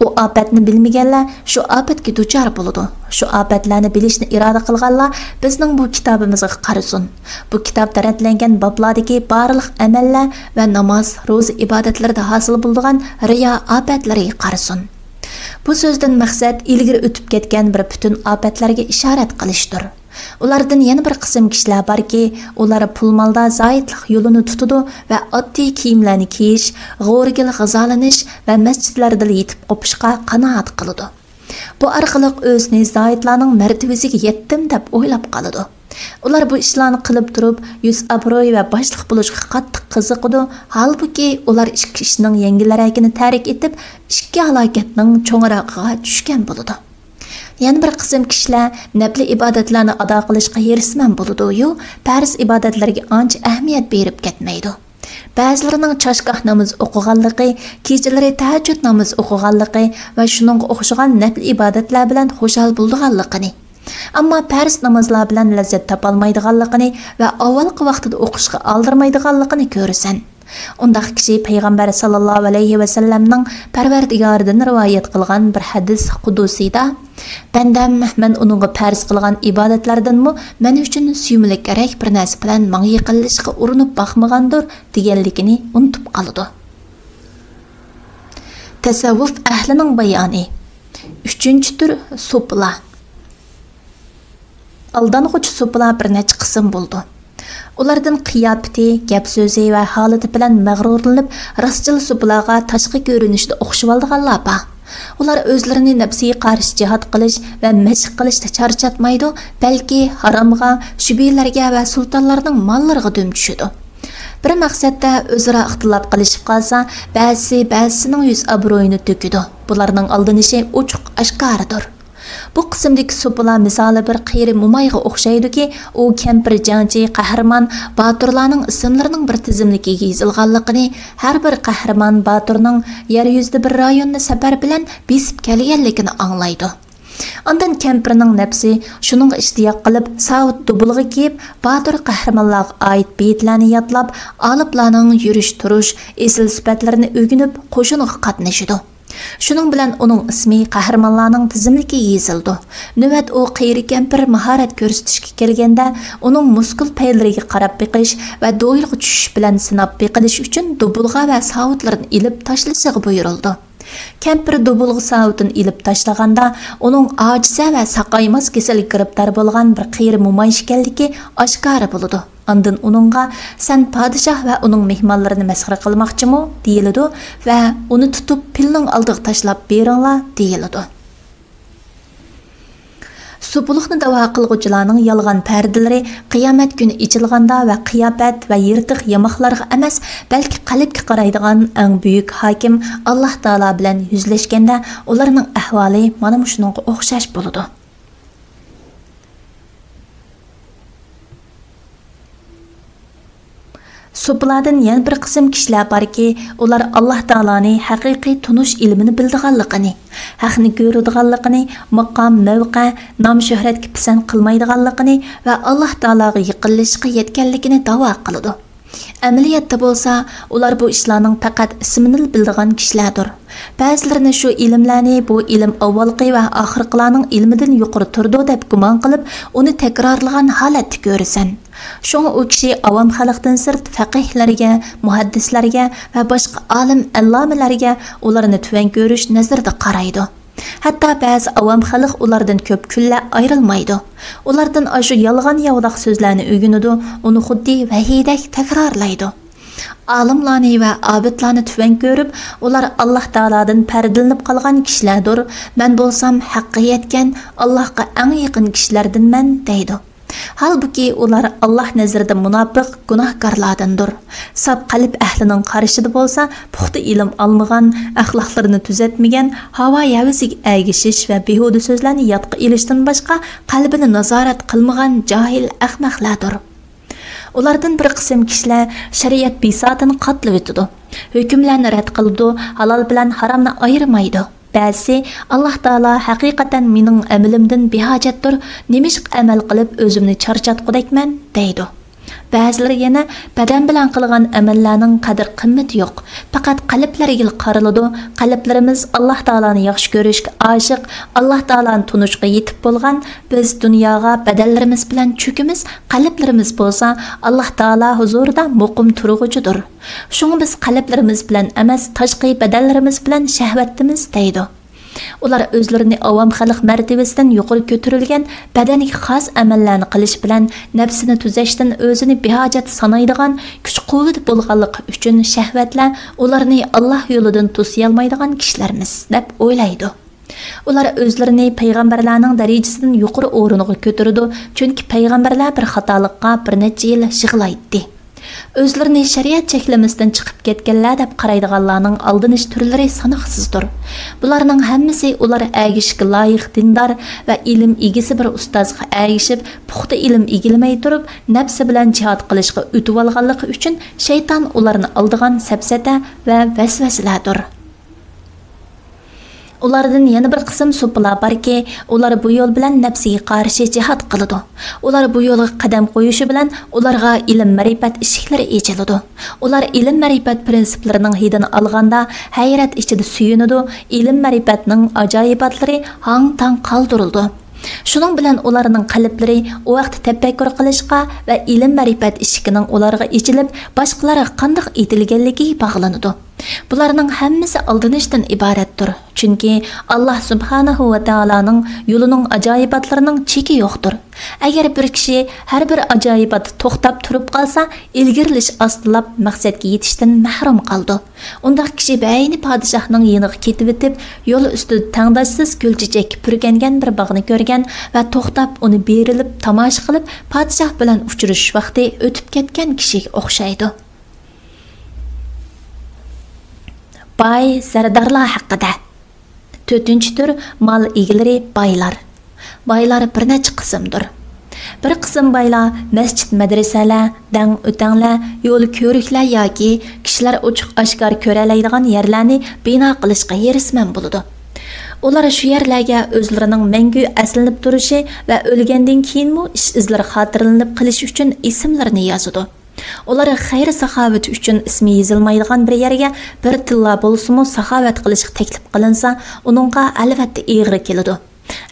U ofatni bilmaganlar shu ofatga duchor bo'ladi. Shu ofatlarni bilishni iroda qilganlar bizning bu kitobimizga qarasin. Bu kitobda ratlangan boblardagi barliq amallar va namoz, ro'za ibodatlarida hosil bo'lgan riyo ofatlariga qarasin. Bu so'zdan maqsad ilgari o'tib ketgan bir butun ofatlarga ishorat qilishdir. Ulardan yana bir qism kishilar borki, ular pul molda zoyitlik yo'lini tutadi va oddiy kiyimlarni kiyish, g'o'rgil g'azolanish va masjidlarda yetib qopishga qanoat qiladi. Bu orqali o'zini zoyitlarning martabasiga yetdim deb o'ylab qoladi. Ular bu ishlarni qilib turib, yuz obro'y va boshliq bo'lishga qattiq qiziqadi. Halbuki ular ikki ishning yangilaragini tarik etib, ikki halokatning cho'ng'arog'iga tushgan bo'ladi. Yana bir qism kishilar nafli ibodatlarni ado qilishga hirisman bo'ladi-yu, farz ibodatlarga ancha ahamiyat berib ketmaydi. Ba'zilarining chashgoh namoz o'qiganligi, kechalari tahajjud namoz o'qiganligi va shuningga o'xshagan nafli ibodatlar bilan xushal bo'lganligini, ammo farz namozlar bilan lazzat topolmaydiganligini va avvalgi vaqtida o'qishga oldirmaydiganligini ko'rasan. Undaq kishi payg'ambar sallallohu alayhi va sallamning Parvardigoridan rivoyat qilgan bir hadis qudusida, "Bandam men uningga farz qilgan ibodatlardanmi men uchun suyumlik kerak bir narsa bilan menga yaqinlashishga urinib boqmagandir" deganligini unutib qoldi. Tasavvuf ahlining bayoni. 3-tür so'pla. Aldang'uchi so'pla bir necha qism bo'ldi. Ulardan qiyofati, gap so'zi va holati bilan mag'rurlanib, rostchil so'plaga tashqi ko'rinishda o'xshab olganlar bor. Ular o'zlarini nafsiga qarshi jihad qilish va mashq qilishda charchatmaydi, balki haromga, shubhalarga va sultonlarning mollariga dum tushadi. Bir maqsadda o'zaro ixtilof qilishib qolsa, ba'zisining yuz obro'yini to'kidi. Bularning aldinishi ochiq oshkordir. Bu qismdagi so'pla misoli bir qiyri mumayga o'xshaydiki, u kampir jangchi qahramon botirlarning ismlarining bir tizimligiga yozilganligini, har bir qahramon botirning yer yuzida bir rayonni safar bilan besib kelganligini anglaydi. Ondan kampirning nafsi shuning ishtiyoq qilib, saud dubulg'i kiyib, botir qahramonlarga oid beytlarni yodlab, oliblarning yurish turish, esil sifatlarini o'rganib, qo'shinga qatnashidi. Shuning bilan uning ismi qahramonlarning tizimligiga yozildi. Navbat u qiyri kampir mahorat ko'rsatishga kelganda, uning muskul paylariga qarab beqish va do'yilga tushish bilan sinab beqilish uchun dubulg'a va saudlarni ilib tashlashiga buyurildi. Kampir dubulg'a saudini ilib tashlaganda, uning ojiza va saqaymas kasalga giribdor bo'lgan bir qiyri mumay ekanligi oshkora bo'ladi. Ondan uningga "Sen podshoh va uning mehmonlarini masxara qilmoqchimi?" deyiladi va uni tutib pilning oldiga tashlab beringlar deyiladi. So'puluqni davo qilguvchilarning yolg'on pardalari qiyomat kuni ichilganda va qiyofat va yirtiq yamoqlarga emas, balki qalbga qaraydigan eng buyuk hokim Alloh taolo bilan yuzlashganda ularning ahvoli mana shunga o'xshash bo'ladi. So'plardan yana bir qism kishilar borki, ular Alloh taoloni haqiqiy tunish ilmini bildiganligini, haqni ko'radiganligini, maqom, mavqa, nom shuhratga pisand qilmaydiganligini va Alloh taologa yaqinlashishga yetganligini da'vo qiladi. Amaliyotda bo'lsa, ular bu ishlarning faqat ismini bildigan kishilardir. Ba'zilarini shu ilmlarni bu ilm avvalgi va oxirgilarning ilmidan yuqori turdi deb gumon qilib, uni takrorlagan holatda ko'rasan. Shunga u kishi avam xalqdan sirt faqihlarga, muhaddislarga va boshqa olim allomalarga ularni tuvan ko'rish nazarda qaraydi. Hatto ba'zi avam xalq ulardan ko'p kunlar ayrilmaydi. Ulardan ashu yolg'on yovdoq so'zlarni o'rganadi, uni xuddi vahiydak takrorlaydi. Olimlarni va obidlarni tuvan ko'rib, ular Alloh taolodan pardilinib qolgan kishilardir. Men bo'lsam haqqa yetgan, Allohga eng yaqin kishilardanman deydi. Halbuki ular Alloh nazarida munofiq, gunohkorlardandir. Sab qalb ahlining qarashida bo'lsa, puxta ilm olmagan, axloqlarini tuzatmagan, havo havisiga agishish va behuda so'zlarni yodga ilishdan boshqa qalbini nazorat qilmagan jahil ahmoqlardir. Ulardan bir qism kishilar shariat bisotini qatlab o'tadi. Hukmlarni rad qiladi, halol bilan haromni ayirmaydi. Ba'zi Alloh taolo haqiqatan mening amalimdan behojatdir, nemishq amal qilib o'zimni charchatqudakman deydi. Ba'zilar yana badan bilan qilgan amallarning qadr-qimmati yo'q. Faqat qalblarga qaraladi. Qalblarimiz Alloh taoloni yaxshi ko'rishga oshiq, Alloh taoloni tunishga yetib bo'lgan, biz dunyoga badallarimiz bilan cho'kimiz, qalblarimiz bo'lsa Alloh taolo huzurida muqim turg'uchidir. Shunga biz qalblarimiz bilan emas, tashqi badallarimiz bilan shahvatimiz deydi. Ular o'zlarini avam xalq martabasidan yuqori ko'tarilgan badaniga xos amallarni qilish bilan nafsini tuzashdan o'zini behojat sanaydigan kuch-quvvat bo'lganligi uchun shahvatlar ularni Alloh yo'lidan to'siy olmaydigan kishilarmiz deb o'ylaydi. Ular o'zlarini payg'ambarlarning darajasidan yuqori o'ringa ko'tardi, chunki payg'ambarlar bir xatolikqa bir necha yil shig'laydi. O'zlarini shariat cheklamasidan chiqib ketganlar deb qaraydiganlarning aldinish turlari sanoqsizdir. Bularning hammasi ular agishga loyiq dindor va ilm egisi bir ustozga agishib, puxta ilm egilmay turib, nafsi bilan jihad qilishga o'tib olganligi uchun shayton ularni aldigan sapsata va vasvasalardir. Ulardan yana bir qism so'plar borki, ular bu yo'l bilan nafsiga qarshi jihad qiladi. Ular bu yo'lga qadam qo'yishi bilan ularga ilm ma'rifat eshiklari ochiladi. Ular ilm ma'rifat prinsiplarining hidini olganda hayrat ichida suyunadi. Ilm ma'rifatning ajoyibotlari hang-tang qoldirildi. Shuning bilan ularning qalblari o vaqt tafakkur qilishga va ilm ma'rifat eshikining ularga ochilib, boshqalarga qanday etilganligiga bog'lanadi. Bularning hammasi aldanishdan iboratdir. Chunki Alloh subhanahu va taolaning yo'lining ajoyibotlarining cheki yo'qdir. Agar bir kishi har bir ajoyibot to'xtab turib qolsa, ilgirilish ostilab maqsadga yetishdan mahrum qoldi. Undaq kishi bayni podshohning yeniga ketib o'tib, yo'l ustida tangdoshsiz gulchechak purgangan bir bog'ni ko'rgan va to'xtab uni berilib tomosha qilib, podshoh bilan uchrashish vaqti o'tib ketgan kishiga o'xshaydi. Bay zardarlar haqida. 4-tür mal egalari baylar. Baylar bir necha qismdir. Bir qism baylar masjid, madrasalar, dang o'tanglar, yo'l ko'riklar yoki kishilar ochiq oshkor ko'ralaydigan yerlarni bino qilishga erisman bo'ladi. Ular shu yerlarga o'zlarining mangu aslanib turishi va o'lgandan keyinmi ish izlari xotirlanib qilish uchun ismlarini yozadi. Ular xayr saxovat uchun ismi yozilmaydigan bir yerga bir tilla bo'lsa-mu saxovat qilishga taklif qilinsa, uningga albatta egri keladi.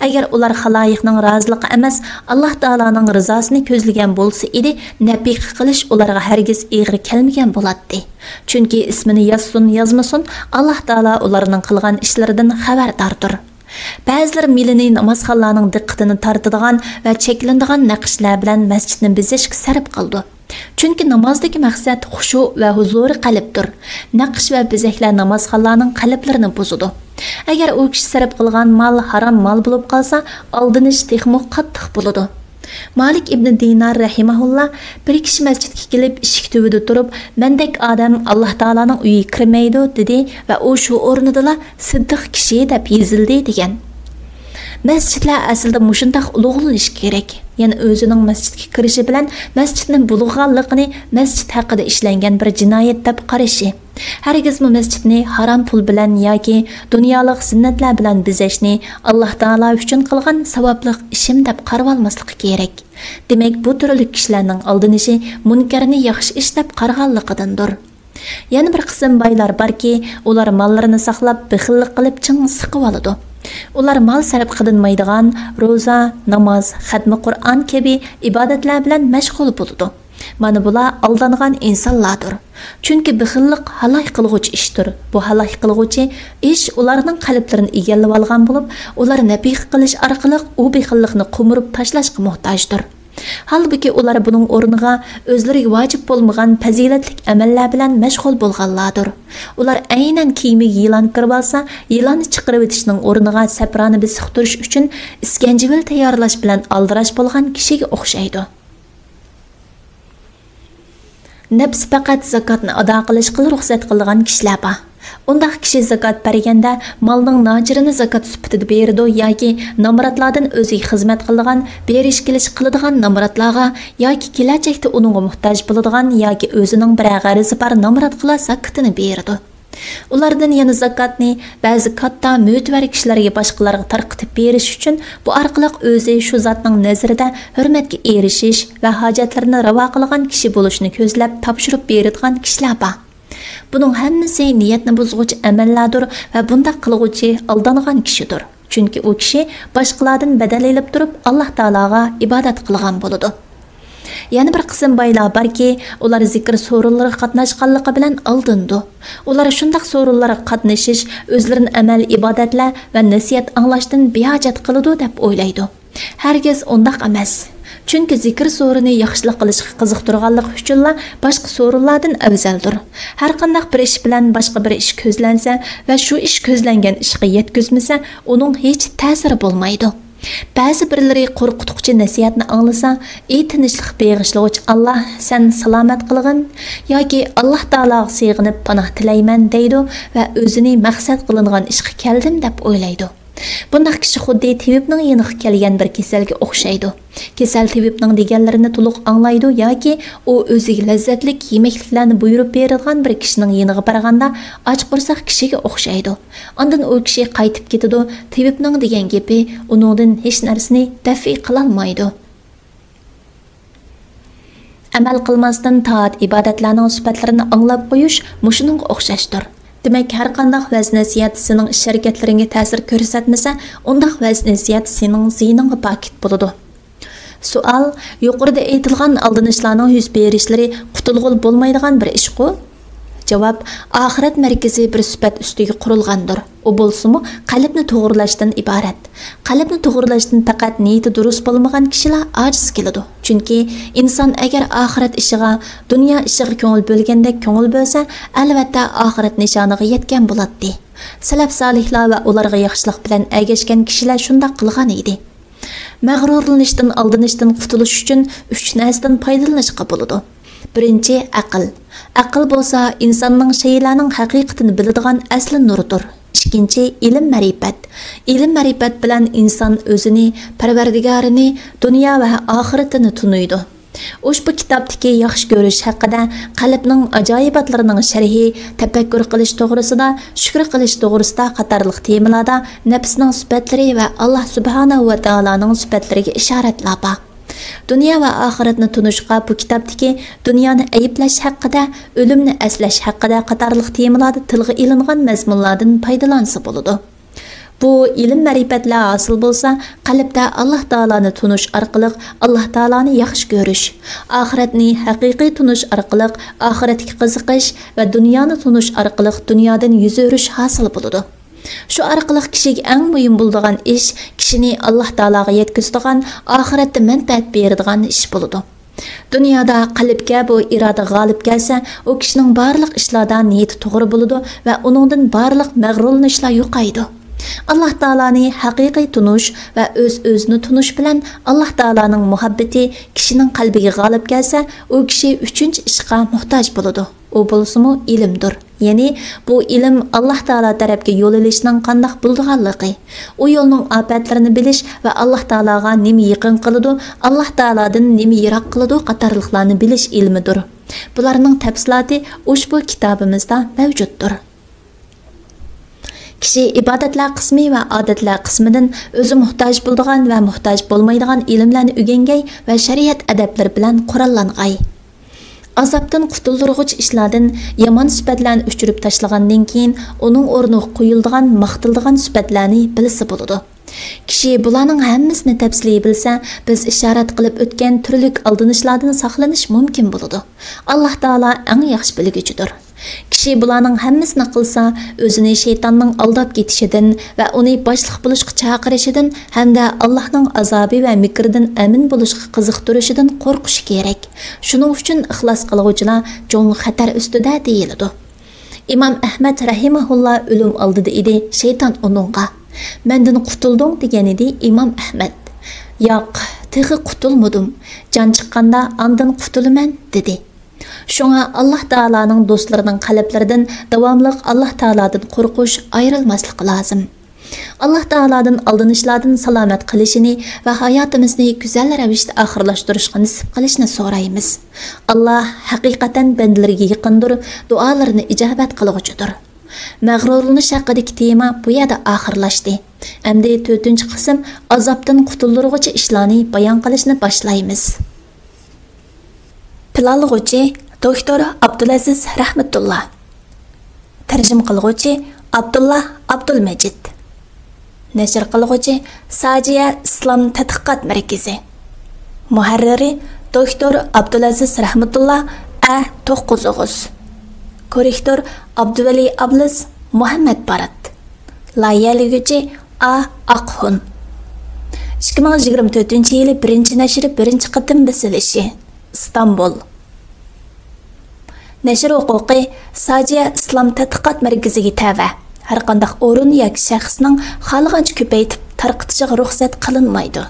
Agar ular xaloyiqning roziligi emas, Alloh taolaning rizosini ko'zlagan bo'lsa edi, nafiq qilish ularga hargiz egri kelmagan bo'ladi. Chunki ismini yozsin, yozmasin, Alloh taolo ularning qilgan ishlaridan xabardordir. Ba'zilar milini namozxonlarning diqqatini tortadigan va cheklanadigan naqshlar bilan masjidni bezashga sarf qildi. Chunki namozdagi maqsad xushu va huzuri qalbdir. Naqsh va bezaklar namozxonlarning qalblarini buzadi. Agar u kishi sarf qilgan mol harom mol bo'lib qolsa, aldinish texmo qattiq bo'ladi. Malik ibn Dinar rahimahullah bir kishi masjidga kelib eshik tubida turib, "Mendek odam Alloh taolaning uyiga kirmaydi" dedi va u shu o'rnida siddiq kishi deb yozildi degan. Masjidlar aslida mushundaq ulug'lanish kerak. Yani o'zining masjidga kirishi bilan masjidning bulug'anligini masjid haqida ishlangan bir jinoyat deb qarashi. Hargizmi masjidni harom pul bilan yoki dunyolik zinnatlar bilan bezashni Alloh taolo uchun qilgan savobli ishim deb qarab olmaslik kerak. Demak, bu turli kishilarning aldinishi munkarni yaxshi ish deb qarag'anligidandir. Yana bir qism baylar borki, ular mollarini saqlab, bixillik qilib ching siqib oladi. Ular mal sarf qilinmaydigan roza, namoz, xatmi Qur'on kabi ibodatlar bilan mashg'ul bo'ladi. Mana bular aldangan insonlardir. Chunki bixillik halay qilg'uchi ishdir. Bu halay qilg'uchi ish ularning qalblarini egallab olgan bo'lib, ular nafiq qilish orqali u bixillikni qumurib tashlashga muhtojdir. Halbuki ular buning o'rniga o'zlariga vojib bo'lmagan fazilatlik amallar bilan mashg'ul bo'lganlardir. Ular aynan kiyimiga yilon kirib olsa, yilonni chiqarib o'tishning o'rniga saprani bisiqtirish uchun iskanjivil tayyorlash bilan aldirash bo'lgan kishiga o'xshaydi. Nafs faqat zakotni ado qilishga ruxsat qilgan kishilar bor. Undaq kishi zakot berganda malning nojirini zakot sifatida beradi yoki namratlardan o'ziga xizmat qiladigan, berish kelish qiladigan namratlarga yoki kelajakda uningga muhtoj bo'ladigan yoki o'zining bir g'arizi bor namratga zakotini beradi. Ulardan yana zakotni ba'zi katta mo'tvar kishilarga boshqalarga tarqatib berish uchun bu orqali o'zi shu zotning nazarida hurmatga erishish va hojatlarini ravo qilgan kishi bo'lishni ko'zlab topshirib beradigan kishilar bor. Buning hammasi niyatni buzg'uvchi amallardir va bunda qilg'uvchi aldangan kishidir. Chunki u kishi boshqalardan badal elib turib Alloh taologa ibodat qilgan bo'ladi. Yana bir qism baylar borki, ular zikr so'rovlariga qatnashganligi bilan aldindi. Ular shundaq so'rovlarga qatnashish o'zlarining amal ibodatlar va nasihat anglashdan behojat qiladi deb o'ylaydi. Hargiz undaq emas. Chunki zikr so'rini yaxshilik qilishga qiziqtirganlik uchunla boshqa so'rinlardan afzaldir. Har qanday bir ish bilan boshqa bir ish ko'zlansa va shu ish ko'zlangan ishga yetkazmasa, uning hech ta'siri bo'lmaydi. Ba'zi birlari qo'rqituvchi nasihatni anglasa, "Ey tinchlik beg'ishlovchi Alloh, sen salomat qilgin" yoki "Alloh taologa sig'inib panoh tilayman" deydi va o'zini maqsad qilingan ishga keldim deb o'ylaydi. Bundaq kishi xuddi tabibning yeniga kelgan bir kasalga o'xshaydi. Kasal tabibning deganlarini to'liq anglaydi yoki u o'ziga lazzatli yemekliklarni buyurib beradigan bir kishining yeniga borganda och qo'rsoq kishiga o'xshaydi. Ondan u kishi qaytib ketadi, tabibning degan gapi uningdan hech narsani dafi qila olmaydi. Amal qilmasdan toat ibodatlarning sifatlarini anglab qo'yish mushuninga o'xshashdir. Demak, har qanday vaz nasihat sening ish harakatlaringga ta'sir ko'rsatmasa, undaq vaz nasihat sening ziyningga paket bo'ladi. Savol: yuqorida aytilgan aldanishlarning yuz berishlari qutulg'ul bo'lmaydigan bir ish-ku? javob oxirat markazi bir sifat ustiga qurilgandir. U bo'lsa-mu qalbni to'g'rilashdan iborat. Qalbni to'g'rilashdan faqat niyati durust bo'lmagan kishilar ojiz keladi. Chunki inson agar oxirat ishiga, dunyo ishiga ko'ngil bo'lgandek ko'ngil bo'lsa, albatta oxirat nishoniga yetgan bo'ladi. Salaf solihlar va ularga yaxshilik bilan ergashgan kishilar shunday qilgan edi. Mag'rurlanishdan, aldanishdan qutulish uchun 3 narsadan foydalanishga bo'ladi. Birinchi aql. Aql bo'lsa insonning shaylarning haqiqatini biladigan asli nuridir. Ikkinchi ilm ma'rifat. Ilm ma'rifat bilan inson o'zini, Parvardigorini, dunyo va oxiratini tunuydi. Ushbu kitobdagi yaxshi ko'rish haqida, qalbning ajoyibotlarining sharhi, tafakkur qilish to'g'risida, shukr qilish to'g'risida qatorliq temalarda nafsning sifatlari va Alloh subhanahu va taoloning sifatlariga ishoratlar bor. Dunyo va oxiratni tunishga bu kitobdagi dunyoni ayiblash haqida, o'limni aslash haqida qatorliq temalarda tilga ilingan mazmunlardan foydalansa bo'ladi. Bu ilm ma'rifatlar hosil bo'lsa, qalbda Alloh taoloni tunish orqali Alloh taoloni yaxshi ko'rish, oxiratni haqiqiy tunish orqali oxiratga qiziqish va dunyoni tunish orqali dunyodan yuz o'rish hosil bo'ladi. Shu orqali kishiga eng muhim bo'ladigan ish kishini Alloh taologa yetkazadigan, oxiratda manfaat beradigan ish bo'ladi. Dunyoda qalbga bu iroda g'olib kelsa, u kishining barliq ishlarda niyati to'g'ri bo'ladi va uningdan barliq mag'rurlanishlar yo'qaydi. Allah Taala'ni haqiqiy tunish va o'zini tunish bilan Alloh Taolaning muhabbati kishining qalbiga g'olib kelsa, u kishi uchinchi ishga muhtoj bo'ladi. U bo'lsa-mu ilmdir. Ya'ni bu ilm Alloh Taolo tarafga yo'l olishning qanday bo'lganligi, u yo'lning ofatlarini bilish va Alloh Taologa nima yaqin qiladi, Alloh Taolodan nima yiroq qiladi qatorliqlarni bilish ilmidir. Bularning tafsiloti ushbu kitobimizda mavjuddir. Kishi ibodatlar qismi va odatlar qismidan o'zi muhtoj bo'ladigan va muhtoj bo'lmaydigan ilmlarni o'rgangay va shariat adablari bilan qurollangan. Azobdan qutuldiruvchi ishlardan yomon sifatlarni o'chirib tashlagandan keyin uning o'rniga qo'yiladigan, maqtiladigan sifatlarni bilsa bo'ladi. Kishi bularning hammasini tafsiliy bilsa, biz ishorat qilib o'tgan turli aldanishlardan saqlanish mumkin bo'ladi. Alloh taolo eng yaxshi bilguchidir. Kishi bularning hammasini qilsa, o'zini shaytonning aldab ketishidan va uni boshliq bo'lishga chaqirishidan hamda Allohning azobi va mikridan amin bo'lishga qiziqtirishidan qo'rqishi kerak. Shuning uchun ixlos qiluvchilar cho'ng xatar ustida deyiladi. Imom Ahmad rahimahulloh o'lim oldida edi, shayton uningga "Mendan qutulding" degan edi Imom Ahmad. "Yo'q, tig'i qutulmadim. Jon chiqqanda andan qutulaman" dedi. Şuna Allah Taala'nın dostlarının qalblaridan davamlıq Allah Taala'dan qo'rqish ayrilmaslik lazım. Allah Taala'dan aldanishlardan salomat qilishini va hayotimizni go'zal ravishda oxirlashtirishga nasib qilishni so'raymiz. Allah haqiqatan bandalariga yaqindir, duolarini ijobat qiluvchidir. Mag'rurlanish haqidagi tema bu yerda oxirlashdi. Endi 4-qism azobdan qutuldiruvchi ishlarni bayon qilishni boshlaymiz. Planlag'uvchi doktor Abdulaziz Rahmatullah. Tarjima qilguvchi Abdullah Abdulmajid. Nashr qilguvchi Sajiya Islom tadqiqot markazi. Muharriri doktor Abdulaziz Rahmatullah A9. Korrektor Abduvali Ablis Muhammad Barat. Layihalaguchi A Aqhun. 2024-yili 1-nashri 1-qatim basilishi. İstanbul. Nashr huquqi Sajiya Islom tadqiqot markaziga tava. Har qanday o'rin yoki shaxsning xohlagancha ko'paytib tarqatishiga ruxsat qilinmaydi.